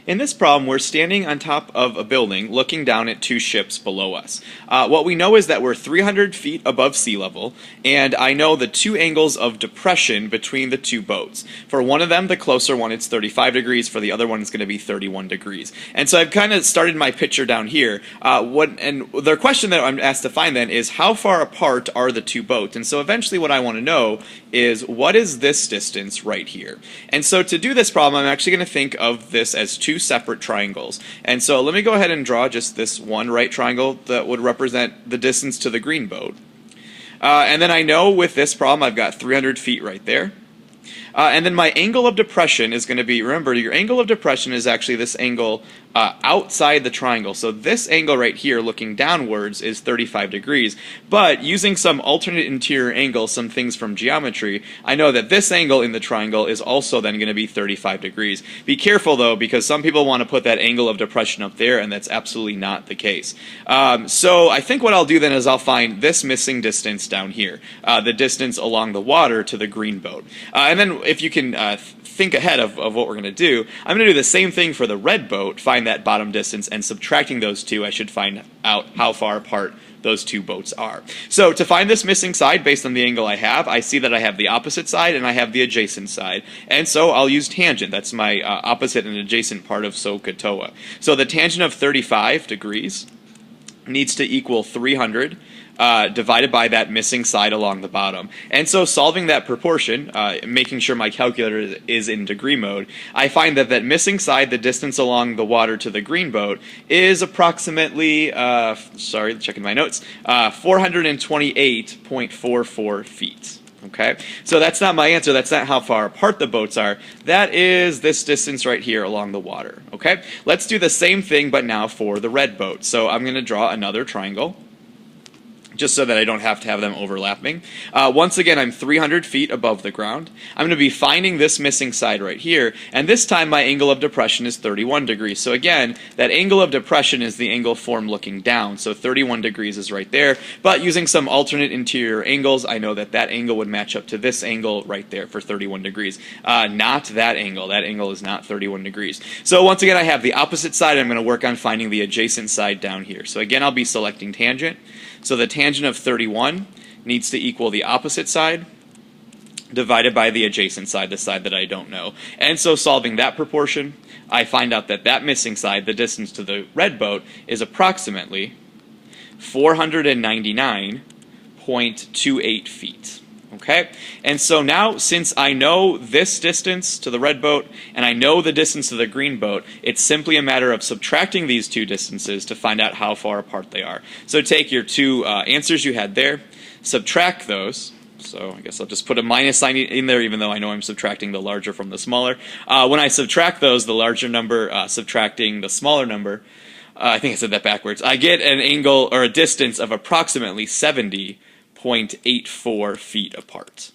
In this problem, we're standing on top of a building looking down at two ships below us. What we know is that we're 300 feet above sea level, and I know the two angles of depression between the two boats. For one of them, the closer one, it's 35 degrees. For the other one, it's going to be 31 degrees. And so I've kind of started my picture down here. And the question that I'm asked to find then is how far apart are the two boats? And so eventually what I want to know is what is this distance right here? And so to do this problem, I'm actually going to think of this as two separate triangles. And so let me go ahead and draw just this one right triangle that would represent the distance to the green boat. And then I know with this problem I've got 300 feet right there. And then my angle of depression is going to be, remember, your angle of depression is actually this angle outside the triangle. So this angle right here looking downwards is 35 degrees. But using some alternate interior angle, some things from geometry, I know that this angle in the triangle is also then going to be 35 degrees. Be careful though, because some people want to put that angle of depression up there, and that's absolutely not the case. So I think what I'll do then is I'll find this missing distance down here, the distance along the water to the green boat. And then if you can think ahead of what we're going to do, I'm going to do the same thing for the red boat, find that bottom distance, and subtracting those two, I should find out how far apart those two boats are. So to find this missing side based on the angle I have, I see that I have the opposite side and I have the adjacent side. And so I'll use tangent. That's my opposite and adjacent part of SOHCAHTOA. So the tangent of 35 degrees needs to equal 300 divided by that missing side along the bottom. And so solving that proportion, making sure my calculator is in degree mode, I find that that missing side, the distance along the water to the green boat, is approximately, sorry, checking my notes, 428.44 feet. Okay, so that's not my answer. That's not how far apart the boats are. That is this distance right here along the water. Okay, let's do the same thing, but now for the red boat. So I'm going to draw another triangle, just so that I don't have to have them overlapping. Once again, I'm 300 feet above the ground. I'm going to be finding this missing side right here, and this time my angle of depression is 31 degrees. So again, that angle of depression is the angle formed looking down, so 31 degrees is right there. But using some alternate interior angles, I know that that angle would match up to this angle right there for 31 degrees. Not that angle. That angle is not 31 degrees. So once again, I have the opposite side. I'm going to work on finding the adjacent side down here. So again, I'll be selecting tangent. So the tangent of 31 needs to equal the opposite side divided by the adjacent side, the side that I don't know. And so solving that proportion, I find out that that missing side, the distance to the red boat, is approximately 499.28 feet. Okay, and so now since I know this distance to the red boat and I know the distance to the green boat, it's simply a matter of subtracting these two distances to find out how far apart they are. So take your two answers you had there, subtract those. So I guess I'll just put a minus sign in there, even though I know I'm subtracting the larger from the smaller. When I subtract those, the larger number subtracting the smaller number, I think I said that backwards, I get an angle or a distance of approximately 70.84 feet apart.